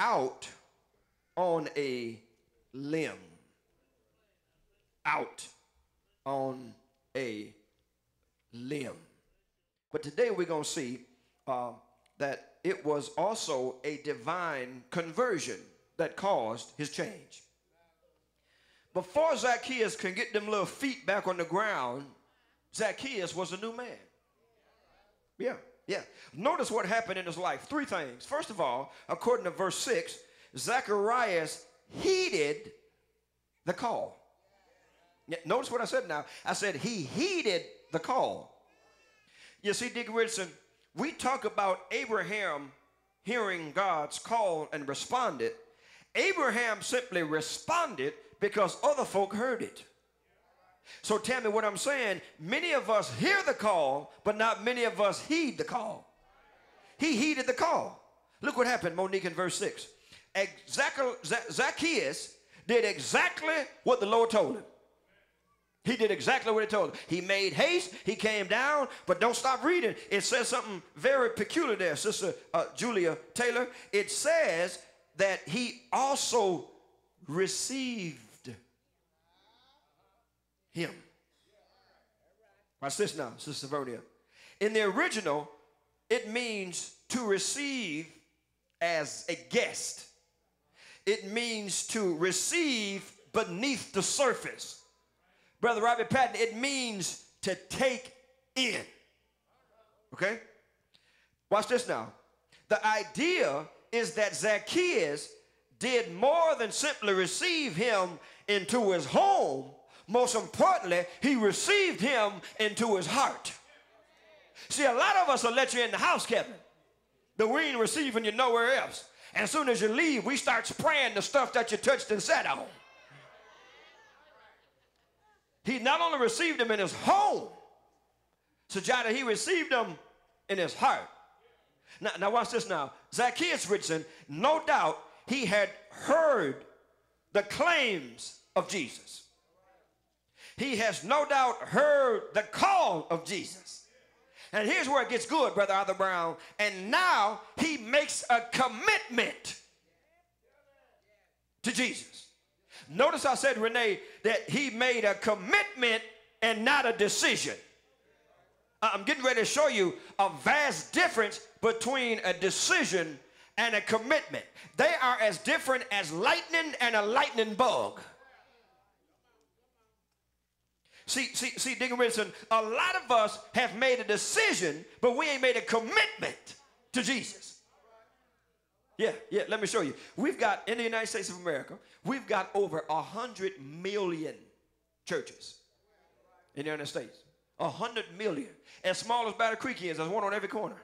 out on a limb. Out on a limb. But today we're going to see that it was also a divine conversion that caused his change. Before Zacchaeus can get them little feet back on the ground, Zacchaeus was a new man. Yeah. Notice what happened in his life. Three things. First of all, according to verse 6, Zacharias heeded the call. Yeah, notice what I said now. I said he heeded the call. You see, Dick Richardson, we talk about Abraham hearing God's call and responded. Abraham simply responded because other folk heard it. So tell me what I'm saying. Many of us hear the call, but not many of us heed the call. He heeded the call. Look what happened, Monique, in verse 6. Zacchaeus did exactly what the Lord told him. He did exactly what he told him. He made haste. He came down, but don't stop reading. It says something very peculiar there, Sister Julia Taylor. It says that he also received him. Watch this now, Sister Vernia. In the original, it means to receive as a guest. It means to receive beneath the surface. Brother Robbie Patton, it means to take in. Okay? Watch this now. The idea is that Zacchaeus did more than simply receive him into his home. Most importantly, he received him into his heart. See, a lot of us will let you in the house, Kevin, but we ain't receiving you nowhere else. And as soon as you leave, we start spraying the stuff that you touched and sat on. He not only received him in his home, Sajada, he received him in his heart. Now watch this now. Zacchaeus Richardson, no doubt he had heard the claims of Jesus. He has no doubt heard the call of Jesus. And here's where it gets good, Brother Arthur Brown. And now he makes a commitment to Jesus. Notice I said, Renee, that he made a commitment and not a decision. I'm getting ready to show you a vast difference between a decision and a commitment. They are as different as lightning and a lightning bug. See, Deacon Richardson, a lot of us have made a decision, but we ain't made a commitment to Jesus. Yeah, let me show you. We've got, in the United States of America, we've got over 100 million churches in the United States. 100 million. As small as Battle Creek is, there's one on every corner.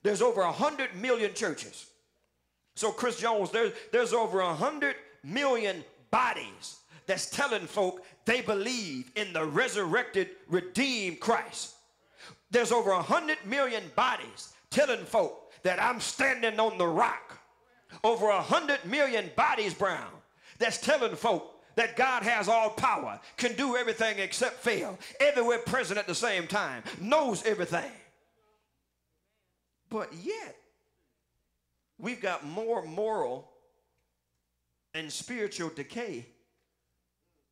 There's over 100 million churches. So, Chris Jones, there's over 100 million bodies that's telling folk they believe in the resurrected, redeemed Christ. There's over 100 million bodies telling folk that I'm standing on the rock. Over 100 million bodies, Brown, that's telling folk that God has all power, can do everything except fail, everywhere present at the same time, knows everything. But yet, we've got more moral and spiritual decay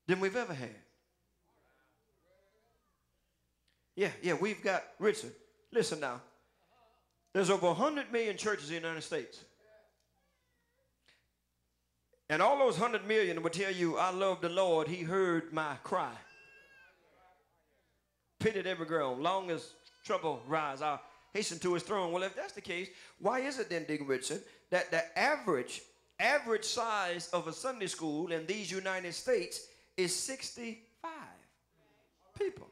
than we've ever had. Yeah, we've got, Richard, listen now. There's over 100 million churches in the United States. And all those 100 million will tell you, I love the Lord, he heard my cry. Pitied every groan, long as trouble rise, I'll hasten to his throne. Well, if that's the case, why is it then, Deacon Richardson, that the average size of a Sunday school in these United States is 65 people?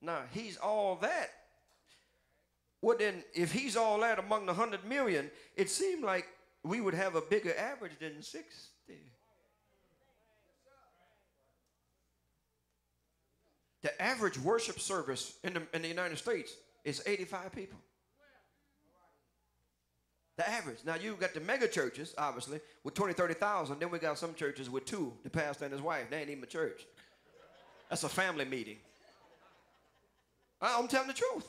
Now, he's all that. Well, then, if he's all that among the 100 million, it seemed like we would have a bigger average than 60. The average worship service in the United States is 85 people. The average. Now, you've got the mega churches, obviously, with 20, 30,000. Then we got some churches with 2, the pastor and his wife. They ain't even a church. That's a family meeting. I'm telling the truth.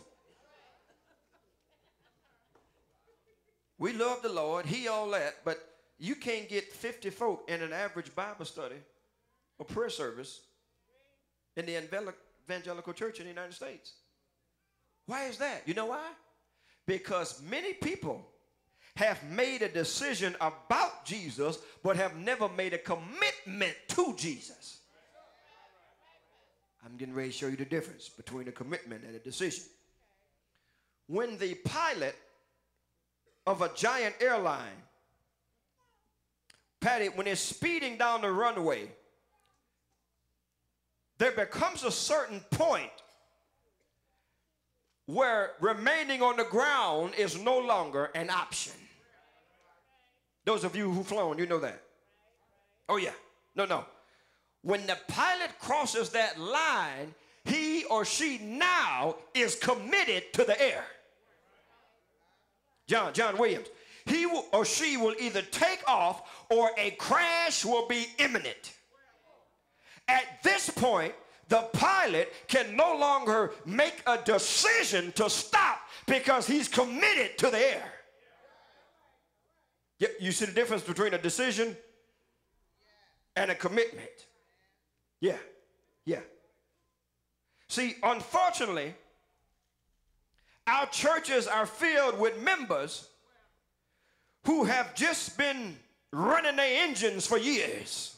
We love the Lord. He all that. But you can't get 50 folk in an average Bible study or prayer service in the evangelical church in the United States. Why is that? You know why? Because many people have made a decision about Jesus, but have never made a commitment to Jesus. I'm getting ready to show you the difference between a commitment and a decision. When the pilot of a giant airline, Patty, when it's speeding down the runway, there becomes a certain point where remaining on the ground is no longer an option. Those of you who've flown, you know that. Oh, yeah. No. When the pilot crosses that line, he or she now is committed to the air. John Williams. He or she will either take off or a crash will be imminent. At this point, the pilot can no longer make a decision to stop because he's committed to the air. You see the difference between a decision and a commitment? Yeah. See, unfortunately, our churches are filled with members who have just been running their engines for years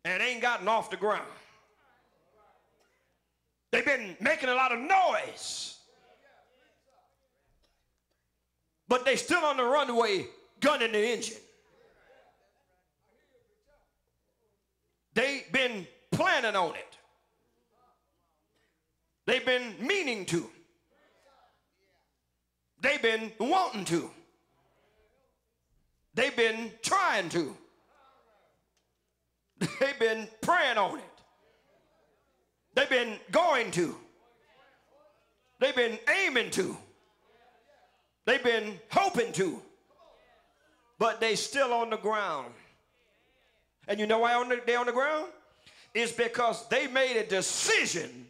and ain't gotten off the ground. They've been making a lot of noise, but they still on the runway gunning the engine. They've been planning on it. They've been meaning to. They've been wanting to. They've been trying to. They've been praying on it. They've been going to. They've been aiming to. They've been hoping to. But they still on the ground. And you know why they're on the ground? It's because they made a decision,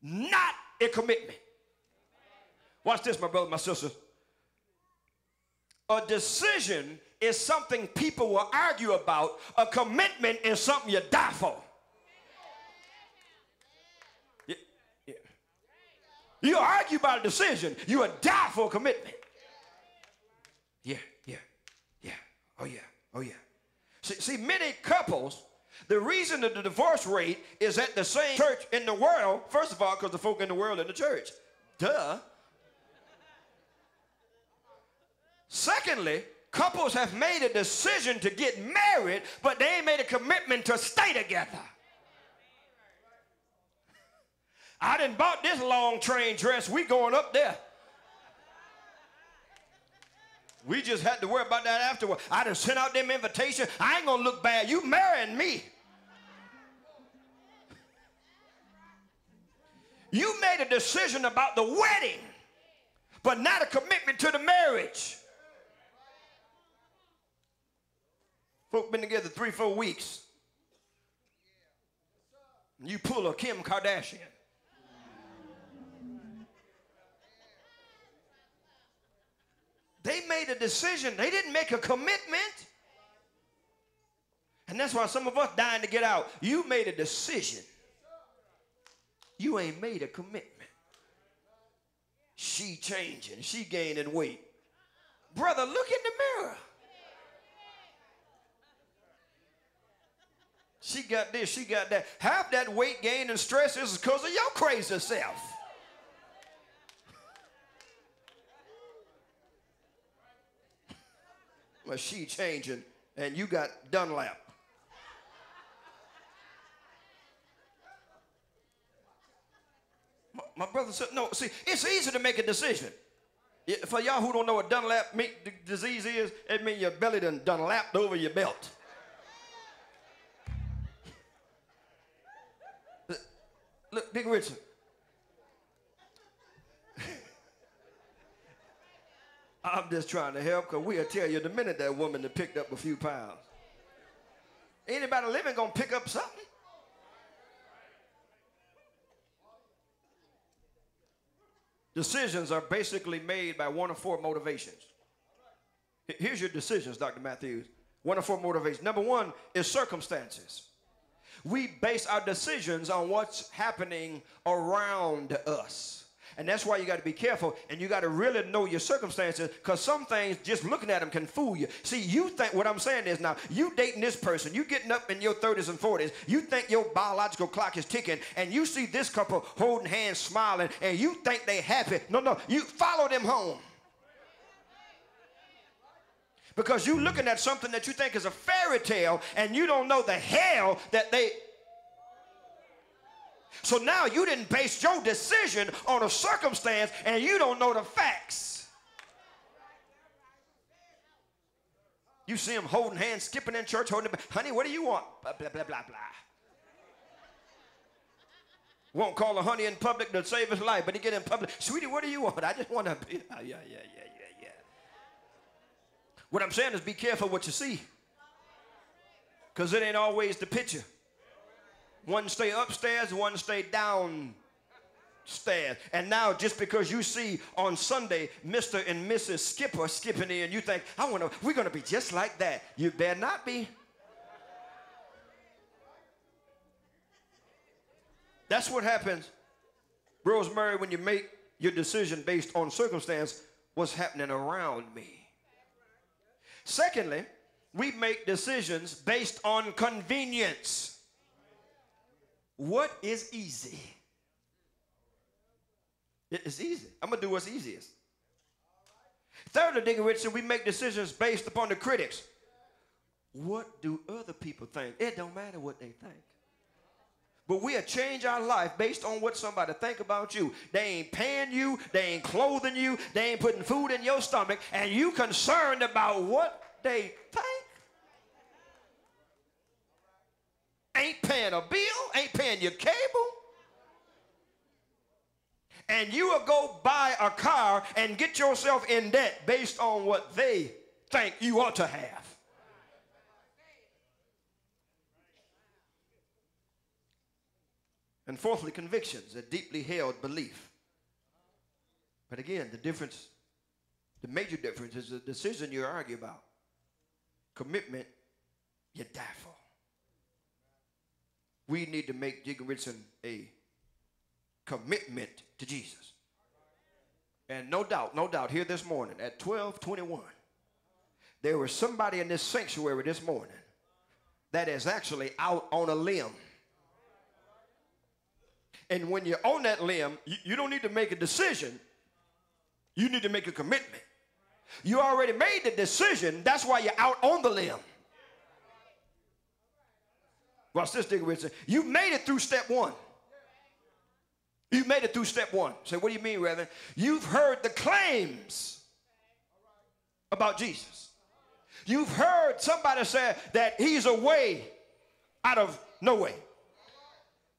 not a commitment. Watch this, my brother, my sister. A decision is something people will argue about. A commitment is something you die for. Yeah. You argue about a decision, you will die for a commitment. Yeah. Oh yeah. See, many couples, the reason that the divorce rate is at the same church in the world, first of all, because the folk in the world in the church. Duh. Secondly, couples have made a decision to get married, but they ain't made a commitment to stay together. I done bought this long train dress. We going up there. We just had to worry about that afterward. I done sent out them invitations. I ain't gonna look bad. You marrying me. You made a decision about the wedding, but not a commitment to the marriage. Folk been together 3-4 weeks. You pull a Kim Kardashian. They made a decision. They didn't make a commitment. And that's why some of us dying to get out. You made a decision. You ain't made a commitment. She changing. She gaining weight. Brother, look in the mirror. She got this, she got that. Half that weight gain and stress is because of your crazy self. Well, she changing and you got Dunlap. My brother said, no, see, it's easy to make a decision. For y'all who don't know what Dunlap disease is, it means your belly done lapped over your belt. Look, Dick Richard. I'm just trying to help because we'll tell you the minute that woman that picked up a few pounds. Anybody living gonna pick up something? Decisions are basically made by one of four motivations. Here's your decisions, Dr. Matthews. One of four motivations. Number one is circumstances. We base our decisions on what's happening around us. And that's why you got to be careful, and you got to really know your circumstances, because some things, just looking at them, can fool you. See, you think, what I'm saying is, now, you dating this person, you getting up in your 30s and 40s, you think your biological clock is ticking, and you see this couple holding hands, smiling, and you think they happy. No, you follow them home. Because you looking at something that you think is a fairy tale, and you don't know the hell that they... So now you didn't base your decision on a circumstance, and you don't know the facts. You see them holding hands, skipping in church, holding them. Honey, what do you want? Blah, blah, blah, blah, blah. Won't call a honey in public to save his life, but he get in public. Sweetie, what do you want? I just want to be. Yeah. What I'm saying is be careful what you see, because it ain't always the picture. One stay upstairs, one stay downstairs. And now just because you see on Sunday Mr. and Mrs. Skipper skipping in, you think, we're going to be just like that. You better not be. That's what happens, Rosemary, when you make your decision based on circumstance, what's happening around me. Secondly, we make decisions based on convenience. What is easy? It's easy. I'm going to do what's easiest. Thirdly, Deacon Richardson, we make decisions based upon the critics. What do other people think? It don't matter what they think. But we'll change our life based on what somebody think about you. They ain't paying you. They ain't clothing you. They ain't putting food in your stomach. And you concerned about what they think. Ain't paying a bill, ain't paying your cable. And you will go buy a car and get yourself in debt based on what they think you ought to have. And fourthly, convictions, a deeply held belief. But again, the major difference is the decision you argue about. Commitment, you die for. We need to make Deacon Richardson a commitment to Jesus. And no doubt, here this morning at 12:21, there was somebody in this sanctuary this morning that is actually out on a limb. And when you're on that limb, you don't need to make a decision. You need to make a commitment. You already made the decision. That's why you're out on the limb. Watch this, Deacon Richardson. You made it through step one. You made it through step one. Say, what do you mean, Reverend? You've heard the claims about Jesus. You've heard somebody say that he's a way out of no way.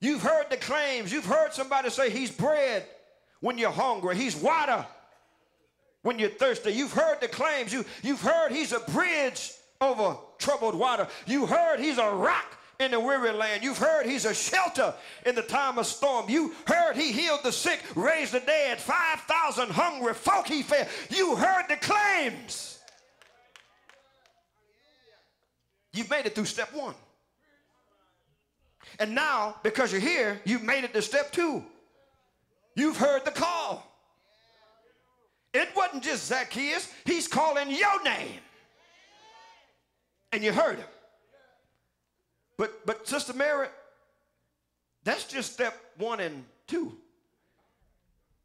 You've heard the claims. You've heard somebody say he's bread when you're hungry. He's water when you're thirsty. You've heard the claims. You've heard he's a bridge over troubled water. You heard he's a rock in the weary land. You've heard he's a shelter in the time of storm. You heard he healed the sick, raised the dead, 5,000 hungry folk he fed. You heard the claims. You've made it through step one. And now, because you're here, you've made it to step two. You've heard the call. It wasn't just Zacchaeus. He's calling your name. And you heard him. But Sister Mary, that's just step 1 and 2.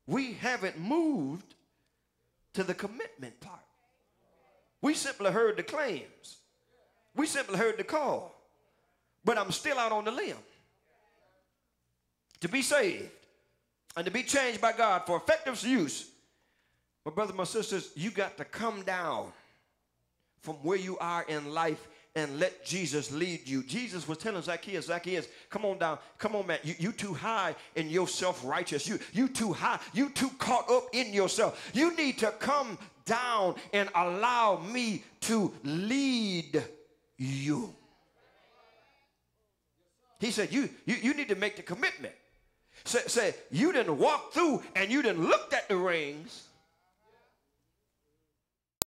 We haven't moved to the commitment part. We simply heard the claims. We simply heard the call. But I'm still out on the limb. To be saved and to be changed by God for effective use, my brothers, my sisters, you got to come down from where you are in life and let Jesus lead you. Jesus was telling Zacchaeus, come on down. Come on, man. You too high in your self-righteous. You too high. You too caught up in yourself. You need to come down and allow me to lead you. He said, you need to make the commitment. Say, you didn't walk through and you didn't look at the rings.